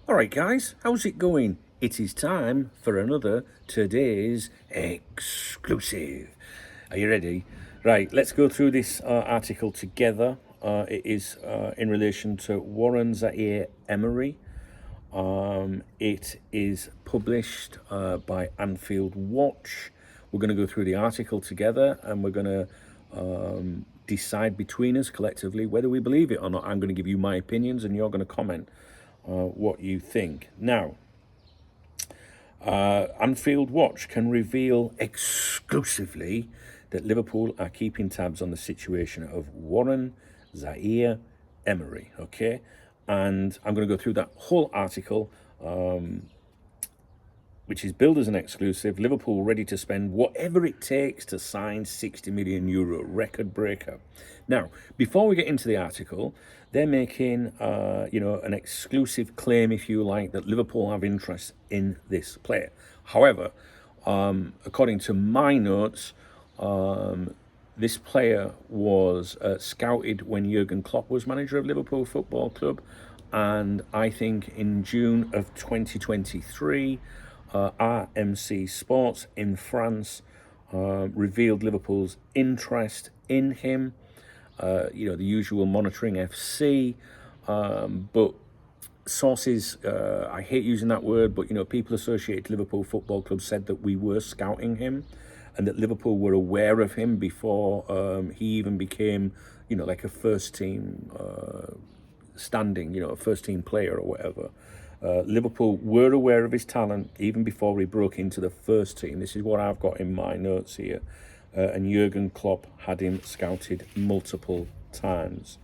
All right, guys, how's it going? It is time for another today's exclusive. Are you ready? Right, let's go through this article together. It is in relation to Warren Zaire Emery. It is published by Anfield Watch. We're going to go through the article together and we're going to decide between us collectively whether we believe it or not. I'm going to give you my opinions and you're going to comment what you think. Now, Anfield Watch can reveal exclusively that Liverpool are keeping tabs on the situation of Warren Zaire Emery. Okay, and I'm going to go through that whole article, which is billed as an exclusive. Liverpool ready to spend whatever it takes to sign €60 million, record breaker. Now, before we get into the article, they're making, an exclusive claim, if you like, that Liverpool have interest in this player. However, according to my notes, this player was scouted when Jurgen Klopp was manager of Liverpool Football Club, and I think in June of 2023, RMC Sports in France revealed Liverpool's interest in him. The usual monitoring FC, but sources, I hate using that word, but people associated to Liverpool Football Club said that we were scouting him and that Liverpool were aware of him before he even became, like a first team standing, a first team player or whatever. Liverpool were aware of his talent even before he broke into the first team. This is what I've got in my notes here. And Jurgen Klopp had him scouted multiple times.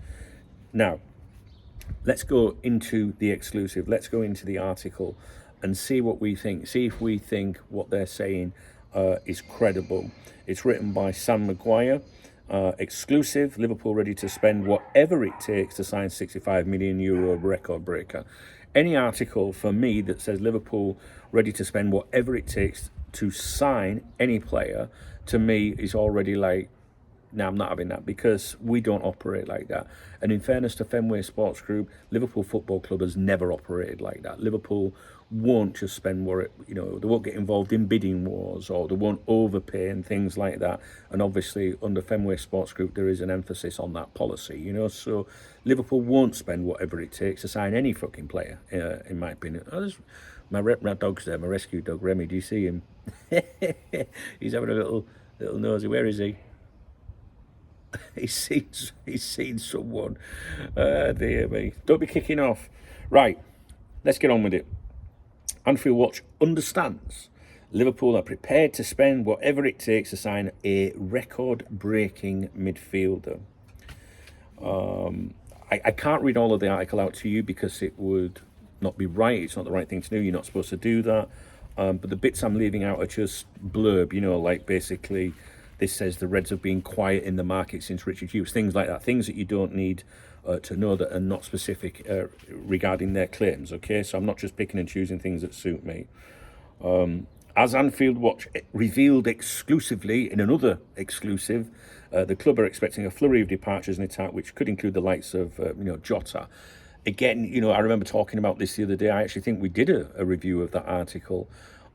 Now, let's go into the exclusive. Let's go into the article and see what we think. See if we think what they're saying is credible. It's written by Sam Maguire. Exclusive, Liverpool ready to spend whatever it takes to sign €65 million record breaker. Any article for me that says Liverpool ready to spend whatever it takes to sign any player, to me is already like, no, I'm not having that, because we don't operate like that. And in fairness to Fenway Sports Group, Liverpool Football Club has never operated like that. Liverpool won't just spend what they won't get involved in bidding wars, or they won't overpay and things like that. And obviously under Fenway Sports Group there is an emphasis on that policy, so Liverpool won't spend whatever it takes to sign any fucking player, in my opinion. My dog's there, my rescue dog Remy. Do you see him? He's having a little nosy. Where is he? He's seen someone. Dear me. Don't be kicking off. Right, let's get on with it. Anfield Watch understands Liverpool are prepared to spend whatever it takes to sign a record-breaking midfielder. I can't read all of the article out to you because it would not be right. It's not the right thing to do. You're not supposed to do that. But the bits I'm leaving out are just blurb, like basically this says the Reds have been quiet in the market since Richard Hughes, things like that, things that you don't need to know that are not specific regarding their claims, okay? So I'm not just picking and choosing things that suit me. As Anfield Watch revealed exclusively in another exclusive, the club are expecting a flurry of departures in attack, which could include the likes of, Jota. Again, I remember talking about this the other day. I actually think we did a review of that article.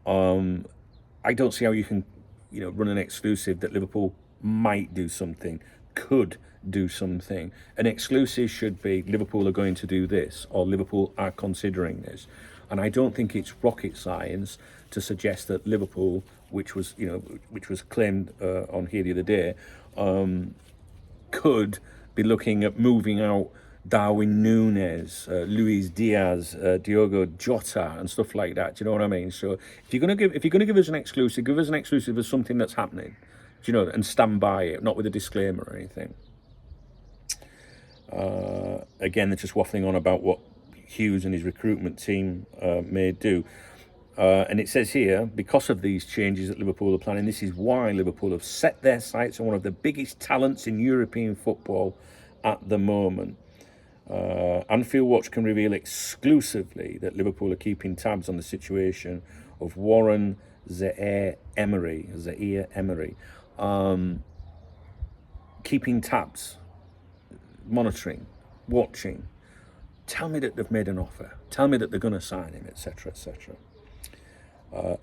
I don't see how you can, run an exclusive that Liverpool might do something, could do something. An exclusive should be Liverpool are going to do this, or Liverpool are considering this. And I don't think it's rocket science to suggest that Liverpool, which was claimed on here the other day, could be looking at moving out Darwin Núñez, Luis Diaz, Diogo Jota, and stuff like that. Do you know what I mean? So if you're gonna give us an exclusive, give us an exclusive of something that's happening. Do you know? And stand by it, not with a disclaimer or anything. Again, they're just waffling on about what Hughes and his recruitment team may do. And it says here, because of these changes that Liverpool are planning, this is why Liverpool have set their sights on one of the biggest talents in European football at the moment. Anfield Watch can reveal exclusively that Liverpool are keeping tabs on the situation of Warren Zaire Emery. Keeping tabs, monitoring, watching, tell me that they've made an offer. Tell me that they're going to sign him, etc., etc.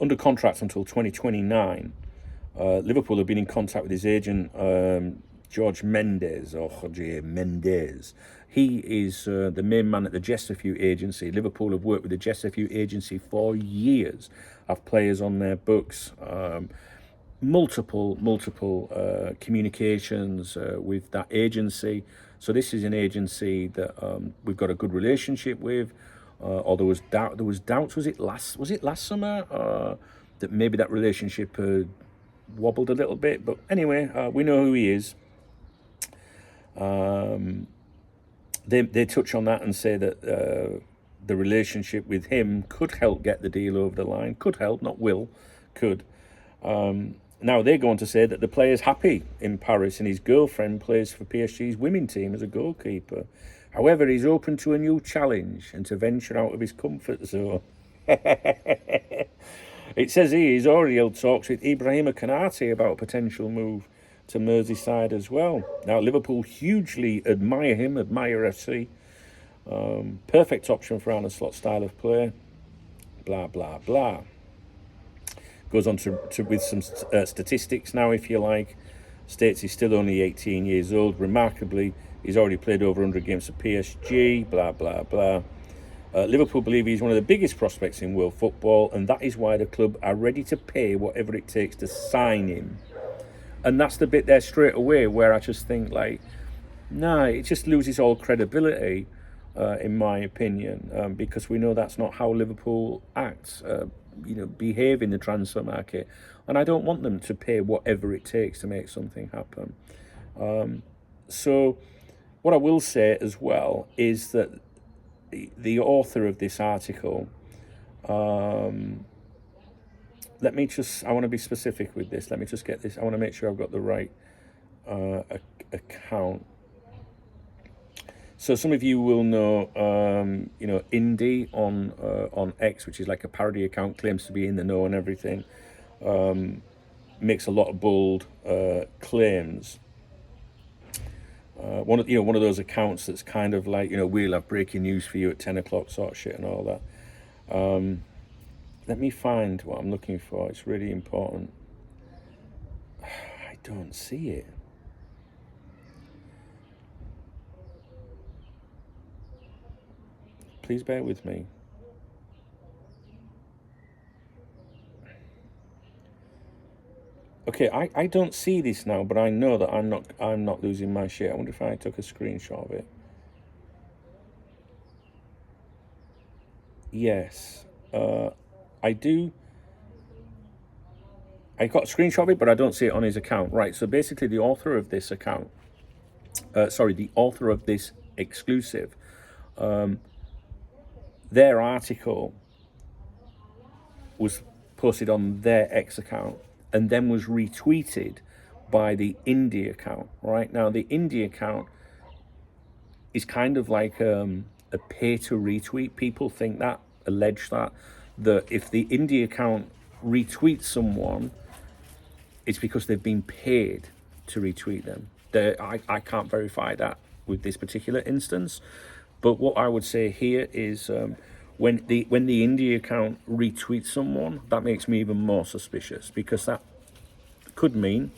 Under contract until 2029, Liverpool have been in contact with his agent, Jorge Mendes. He is the main man at the Chesterfield agency. Liverpool have worked with the Chesterfield agency for years, have players on their books, multiple communications with that agency. So this is an agency that we've got a good relationship with. Or there was doubts. Was it last summer that maybe that relationship wobbled a little bit? But anyway, we know who he is. They touch on that and say that the relationship with him could help get the deal over the line. Could help, not will. Could. Now they go on to say that the player's happy in Paris and his girlfriend plays for PSG's women's team as a goalkeeper. However, he's open to a new challenge and to venture out of his comfort zone. It says he's already held talks with Ibrahima Konate about a potential move to Merseyside as well. Now, Liverpool hugely admire him, admire FC. Perfect option for Arne Slot's style of play. Blah, blah, blah. Goes on to with some statistics now, if you like. States he's still only 18 years old. Remarkably, he's already played over 100 games for PSG, blah, blah, blah. Liverpool believe he's one of the biggest prospects in world football, and that is why the club are ready to pay whatever it takes to sign him. And that's the bit there straight away where I just think, like, nah, it just loses all credibility, in my opinion, because we know that's not how Liverpool acts, behave in the transfer market. And I don't want them to pay whatever it takes to make something happen. So what I will say as well is that the author of this article, I want to be specific with this. Let me just get this. I want to make sure I've got the right account. So some of you will know, Indy on X, which is like a parody account, claims to be in the know and everything, makes a lot of bold claims. One of those accounts that's kind of like, we'll have breaking news for you at 10 o'clock sort of shit and all that. Let me find what I'm looking for. It's really important. I don't see it. Please bear with me. Okay, I don't see this now, but I know that I'm not losing my shit. I wonder if I took a screenshot of it. Yes, I do. I got a screenshot of it, but I don't see it on his account. Right, so basically the author of this account, the author of this exclusive, their article was posted on their X account and then was retweeted by the Indie account. Right now, the Indie account is kind of like a pay to retweet. People think that, allege that if the Indie account retweets someone, it's because they've been paid to retweet them. I can't verify that with this particular instance, but what I would say here is when the Indie account retweets someone, that makes me even more suspicious, because that could mean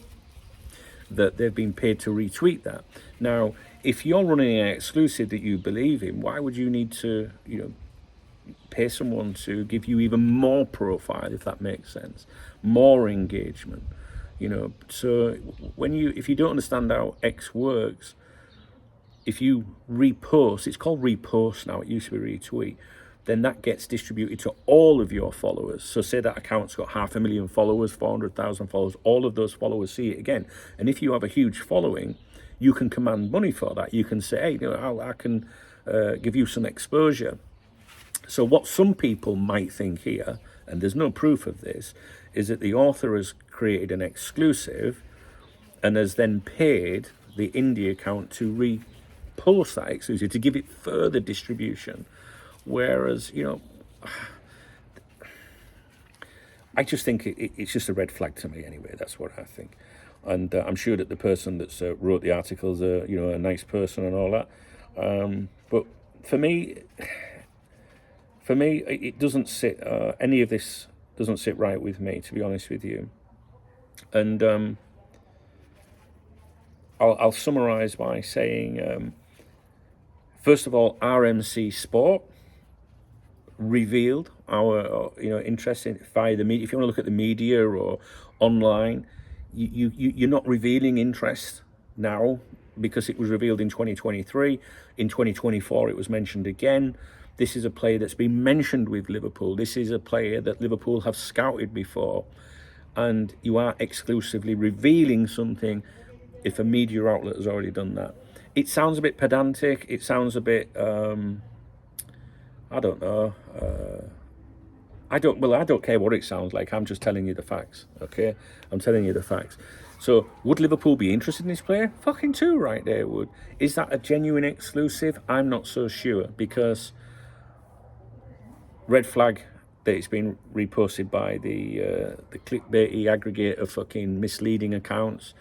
that they've been paid to retweet that. Now, if you're running an exclusive that you believe in, why would you need to, pay someone to give you even more profile, if that makes sense, more engagement? So if you don't understand how X works, if you repost, it's called repost now, it used to be retweet, then that gets distributed to all of your followers. So say that account's got 500,000 followers, 400,000 followers, all of those followers see it again. And if you have a huge following, you can command money for that. You can say, hey, I can give you some exposure. So what some people might think here, and there's no proof of this, is that the author has created an exclusive and has then paid the Indie account to repost that exclusive, to give it further distribution. Whereas, I just think it's just a red flag to me anyway. That's what I think. And I'm sure that the person that's wrote the articles, a nice person and all that. But for me, it doesn't sit. Any of this doesn't sit right with me, to be honest with you. And I'll summarise by saying, first of all, RMC Sport revealed our interest in via the media. If you want to look at the media or online, you're not revealing interest now because it was revealed in 2023. In 2024 it was mentioned again. This is a player that's been mentioned with Liverpool. This is a player that Liverpool have scouted before, and you are exclusively revealing something if a media outlet has already done that. It sounds a bit pedantic. It sounds a bit I don't know. I don't care what it sounds like. I'm just telling you the facts, okay? I'm telling you the facts. So, would Liverpool be interested in this player? Fucking too, right there would. Is that a genuine exclusive? I'm not so sure, because red flag that it's been reposted by the clickbaity aggregator fucking misleading accounts,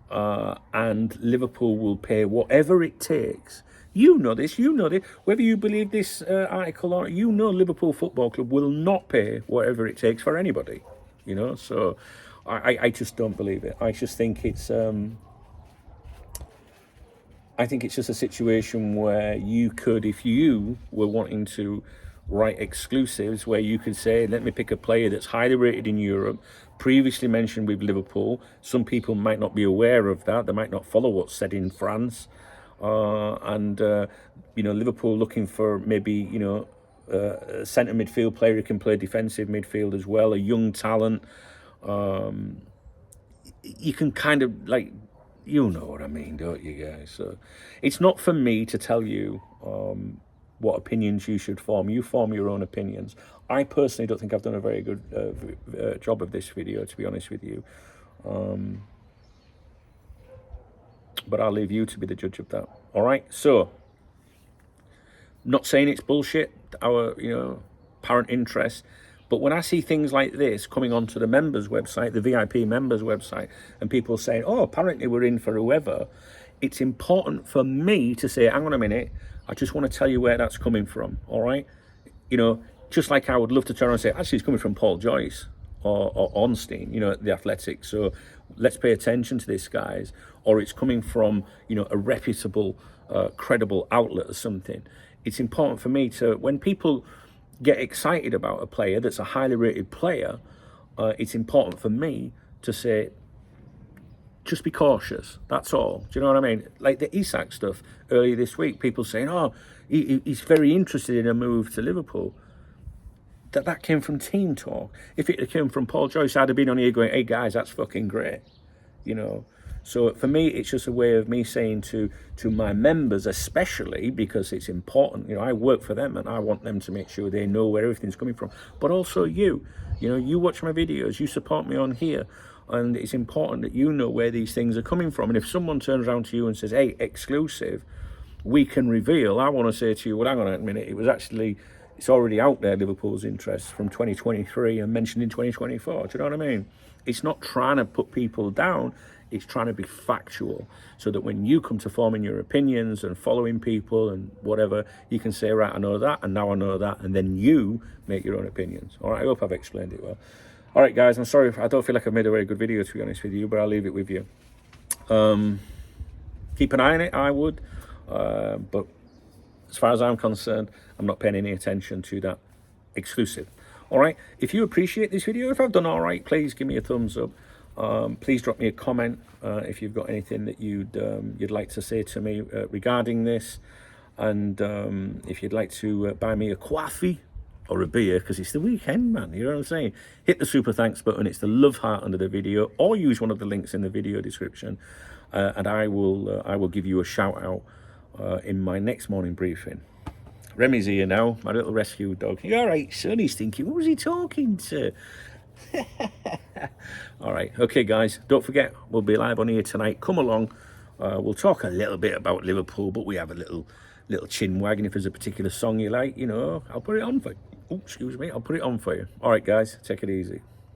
and Liverpool will pay whatever it takes. You know this, whether you believe this article or Liverpool Football Club will not pay whatever it takes for anybody, so I just don't believe it. I just think it's just a situation where you could, if you were wanting to write exclusives, where you could say, let me pick a player that's highly rated in Europe, previously mentioned with Liverpool. Some people might not be aware of that. They might not follow what's said in France. Liverpool looking for maybe, a centre midfield player who can play defensive midfield as well, a young talent. You can kind of you know what I mean, don't you guys? So it's not for me to tell you what opinions you should form. You form your own opinions. I personally don't think I've done a very good job of this video, to be honest with you. But I'll leave you to be the judge of that. All right. So, not saying it's bullshit, our apparent interest, but when I see things like this coming onto the members' website, the VIP members' website, and people saying, "Oh, apparently we're in for whoever," it's important for me to say, "Hang on a minute. I just want to tell you where that's coming from." All right. Just like I would love to turn around and say, "Actually, it's coming from Paul Joyce or Ornstein, the Athletic." So let's pay attention to this, guys. Or it's coming from, a reputable, credible outlet or something. It's important for me to, when people get excited about a player that's a highly rated player, it's important for me to say, just be cautious. That's all. Do you know what I mean? Like the Isak stuff earlier this week, people saying, "Oh, he's very interested in a move to Liverpool." That came from team talk. If it came from Paul Joyce, I'd have been on here going, "Hey guys, that's fucking great," So for me, it's just a way of me saying to my members, especially because it's important. I work for them and I want them to make sure they know where everything's coming from. But also you watch my videos, you support me on here, and it's important that you know where these things are coming from. And if someone turns around to you and says, "Hey, exclusive, we can reveal," I want to say to you, well, hang on a minute, it's already out there, Liverpool's interest from 2023 and mentioned in 2024. Do you know what I mean? It's not trying to put people down. It's trying to be factual so that when you come to forming your opinions and following people and whatever, you can say, right, I know that, and now I know that, and then you make your own opinions. All right, I hope I've explained it well. All right, guys, I'm sorry. I don't feel like I've made a very good video, to be honest with you, but I'll leave it with you. Keep an eye on it, I would. But as far as I'm concerned, I'm not paying any attention to that exclusive. All right, if you appreciate this video, if I've done all right, please give me a thumbs up. Please drop me a comment if you've got anything that you'd like to say to me regarding this, and if you'd like to buy me a coffee or a beer, because it's the weekend, man, you know what I'm saying, hit the super thanks button. It's the love heart under the video, or use one of the links in the video description, and I will give you a shout out in my next morning briefing. Remy's here now, my little rescue dog. You all right, son? He's thinking, what was he talking to? All right, okay, guys, don't forget, we'll be live on here tonight. Come along. We'll talk a little bit about Liverpool, but we have a little chin wagging. If there's a particular song you like, I'll put it on for you. Oh, excuse me, I'll put it on for you. All right, guys, take it easy.